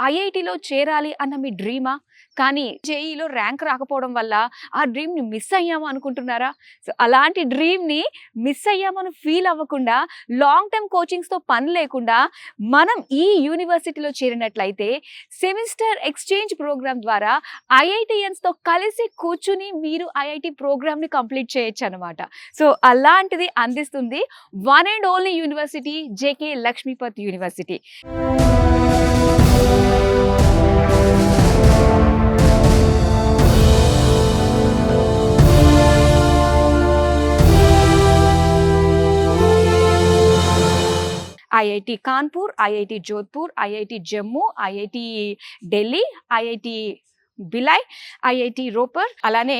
ఐఐటీలో చేరాలి అన్న మీ డ్రీమా? కానీ జేఈలో ర్యాంక్ రాకపోవడం వల్ల ఆ డ్రీమ్‌ని మిస్ అయ్యాము అనుకుంటున్నారా? సో, అలాంటి డ్రీమ్‌ని మిస్ అయ్యామని ఫీల్ అవ్వకుండా లాంగ్ టర్మ్ కోచింగ్స్‌తో పని లేకుండా మనం ఈ యూనివర్సిటీలో చేరినట్లయితే సెమిస్టర్ ఎక్స్‌చేంజ్ ప్రోగ్రామ్ ద్వారా ఐఐటీయన్స్‌తో కలిసి కూర్చుని మీరు ఐఐటీ ప్రోగ్రామ్‌ని కంప్లీట్ చేయొచ్చనమాట. సో, అలాంటిది అందిస్తుంది one and only university JK Lakshmipat university. IIT Kanpur, IIT Jodhpur, IIT Jammu, IIT Delhi, IIT Bhilai, IIT Ropar, అలానే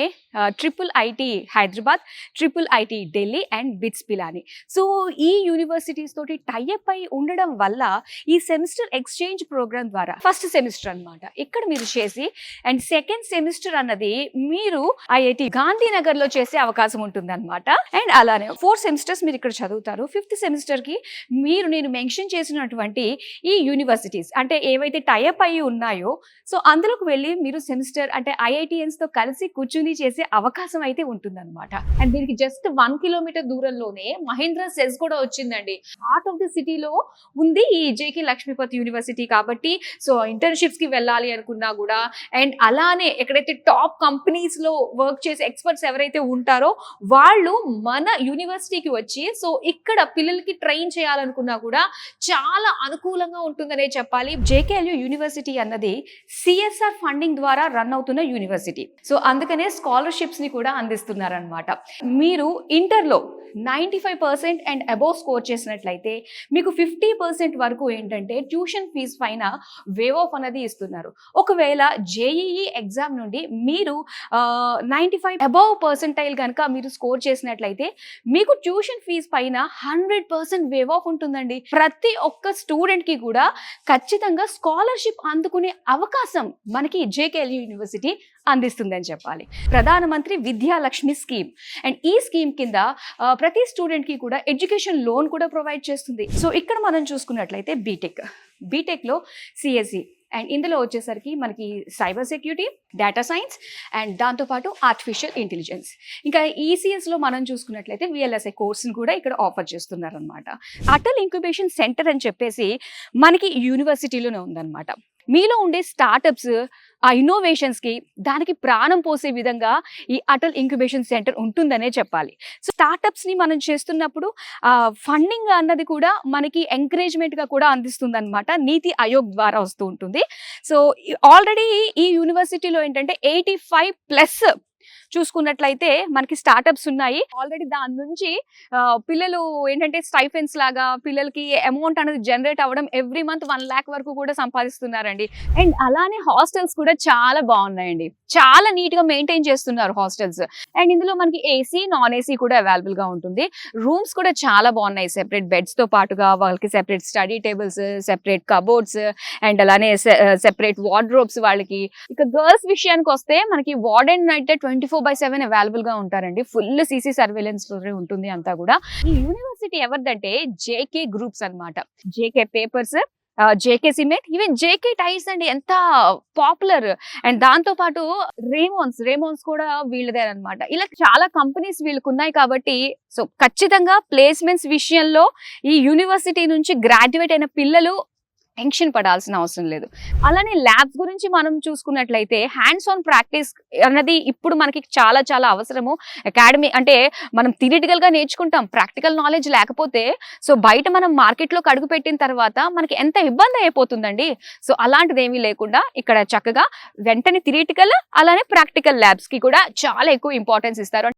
triple IT Hyderabad, triple IT Delhi and BITS Pilani. So ఈ యూనివర్సిటీస్ తోటి టైఅప్ అయి ఉండడం వల్ల ఈ సెమిస్టర్ ఎక్స్చేంజ్ ప్రోగ్రామ్ ద్వారా ఫస్ట్ సెమిస్టర్ అన్నమాట ఇక్కడ మీరు చేసి అండ్ సెకండ్ సెమిస్టర్ అన్నది మీరు ఐఐటీ గాంధీనగర్ లో చేసే అవకాశం ఉంటుంది అనమాట. అండ్ అలానే 4 సెమిస్టర్స్ మీరు ఇక్కడ చదువుతారు. 5th సెమిస్టర్ కి నేను మెన్షన్ చేసినటువంటి ఈ యూనివర్సిటీస్ అంటే ఏవైతే టైఅప్ అయ్యి ఉన్నాయో సో అందులోకి వెళ్ళి మీరు సెమిస్టర్ అంటే ఐఐటియన్స్ తో కలిసి కూర్చుని చేసే అవకాశం అయితే ఉంటుందన్నమాట. అండ్ దీనికి జస్ట్ 1 కిలోమీటర్ దూరంలోనే మహేంద్ర సెజ్ కూడా వచ్చిందండి. హార్ట్ ఆఫ్ ది సిటీలో ఉంది ఈ జేకే లక్ష్మీపత్ యూనివర్సిటీ కాబట్టి సో ఇంటర్న్షిప్స్ కి వెళ్ళాలి అనుకున్నా కూడా అండ్ అలానే ఎక్కడైతే టాప్ కంపెనీస్ లో వర్క్ చేసే ఎక్స్పర్ట్స్ ఎవరైతే ఉంటారో వాళ్ళు మన యూనివర్సిటీకి వచ్చి సో ఇక్కడ పిల్లలకి ట్రైన్ చేయాలనుకున్నా కూడా చాలా అనుకూలంగా ఉంటుందనే చెప్పాలి. జేకేఎల్యూ యూనివర్సిటీ అన్నది సిఎస్ఆర్ ఫండింగ్ ద్వారా రన్ అవుతున్న యూనివర్సిటీ. సో అందుకనే స్కాలర్షిప్స్ ని కూడా అందిస్తున్నారనమాట. మీరు ఇంటర్లో 95% అండ్ అబోవ్ స్కోర్ చేసినట్లయితే మీకు 50% వరకు ఏంటంటే ట్యూషన్ ఫీజ్ పైన వేవ్ ఆఫ్ అనేది ఇస్తున్నారు. ఒకవేళ జేఈఈ ఎగ్జామ్ నుండి మీరు 95 అబోవ్ పర్సెంటైల్ కనుక మీరు స్కోర్ చేసినట్లయితే మీకు ట్యూషన్ ఫీజ్ పైన 100% వేవ్ ఆఫ్ ఉంటుందండి. ప్రతి ఒక్క స్టూడెంట్ కి కూడా ఖచ్చితంగా స్కాలర్షిప్ అందుకునే అవకాశం మనకి జేకేఎల్యూ యూనివర్సిటీ అందిస్తుందని చెప్పాలి. ప్రధానమంత్రి విద్యాలక్ష్మి స్కీమ్ అండ్ ఈ స్కీమ్ కింద ప్రతి స్టూడెంట్ కి కూడా ఎడ్యుకేషన్ లోన్ కూడా ప్రొవైడ్ చేస్తుంది. సో ఇక్కడ మనం చూసుకున్నట్లయితే బీటెక్ లో సిఎస్సి అండ్ ఇందులో వచ్చేసరికి మనకి cyber security, data science and దాంతోపాటు ఆర్టిఫిషియల్ ఇంటెలిజెన్స్. ఇంకా ఈసీఎస్లో మనం చూసుకున్నట్లయితే విఎల్ఎస్ఐ కోర్సును కూడా ఇక్కడ ఆఫర్ చేస్తున్నారనమాట. అటల్ ఇంక్యుబేషన్ సెంటర్ అని చెప్పేసి మనకి యూనివర్సిటీలోనే ఉందన్నమాట. మీలో ఉండే స్టార్టప్స్ ఆ ఇన్నోవేషన్స్కి దానికి ప్రాణం పోసే విధంగా ఈ అటల్ ఇంక్యుబేషన్ సెంటర్ ఉంటుందనే చెప్పాలి. సో స్టార్టప్స్ని మనం చేస్తున్నప్పుడు ఫండింగ్ అన్నది కూడా మనకి ఎంకరేజ్మెంట్గా కూడా అందిస్తుంది అనమాట. నీతి ఆయోగ్ ద్వారా వస్తూ ఉంటుంది. సో ఆల్రెడీ ఈ యూనివర్సిటీలో ఏంటంటే 85+ చూసుకున్నట్లయితే మనకి స్టార్టప్స్ ఉన్నాయి. ఆల్రెడీ దాని నుంచి పిల్లలు ఏంటంటే స్టైఫెన్స్ లాగా పిల్లలకి అమౌంట్ అనేది జనరేట్ అవ్వడం ఎవ్రీ మంత్ 1 lakh వరకు కూడా సంపాదిస్తున్నారండి. అండ్ అలానే హాస్టల్స్ కూడా చాలా బాగున్నాయండి. చాలా నీట్ గా మెయింటైన్ చేస్తున్నారు హాస్టల్స్. అండ్ ఇందులో మనకి ఏసీ, నాన్ ఏసీ కూడా అవైలబుల్ గా ఉంటుంది. రూమ్స్ కూడా చాలా బాగున్నాయి. సెపరేట్ బెడ్స్ తో పాటుగా వాళ్ళకి separate study tables, separate cupboards and అలానే సెపరేట్ వార్డ్రోబ్స్ వాళ్ళకి. ఇక గర్ల్స్ విషయానికి వస్తే మనకి వార్డెన్ అయితే 24/7 అవైలబుల్ గా ఉంటారండి. ఫుల్ సీసీ సర్వేలెన్స్ ఉంటుంది అంతా కూడా. ఈ యూనివర్సిటీ ఎవరిదంటే జేకే గ్రూప్స్ అన్నమాట. JK papers, JK cement, even JK tyres అండి ఎంత పాపులర్. అండ్ దాంతో పాటు రేమోన్స్ కూడా వీళ్ళదే అనమాట. ఇలా చాలా కంపెనీస్ వీళ్ళకు ఉన్నాయి కాబట్టి సో ఖచ్చితంగా ప్లేస్మెంట్స్ విషయంలో ఈ యూనివర్సిటీ నుంచి గ్రాడ్యుయేట్ అయిన పిల్లలు టెన్షన్ పడాల్సిన అవసరం లేదు. అలానే ల్యాబ్స్ గురించి మనం చూసుకున్నట్లయితే హ్యాండ్స్ ఆన్ ప్రాక్టీస్ అన్నది ఇప్పుడు మనకి చాలా చాలా అవసరము. అకాడమీ అంటే మనం థియరిటికల్ గా నేర్చుకుంటాం, ప్రాక్టికల్ నాలెడ్జ్ లేకపోతే సో బయట మనం మార్కెట్లోకి అడుగు పెట్టిన తర్వాత మనకి ఎంత ఇబ్బంది అయిపోతుందండి. సో అలాంటిది ఏమీ లేకుండా ఇక్కడ చక్కగా వెంటనే థియరిటికల్ అలానే ప్రాక్టికల్ ల్యాబ్స్ కి కూడా చాలా ఎక్కువ ఇంపార్టెన్స్ ఇస్తారు.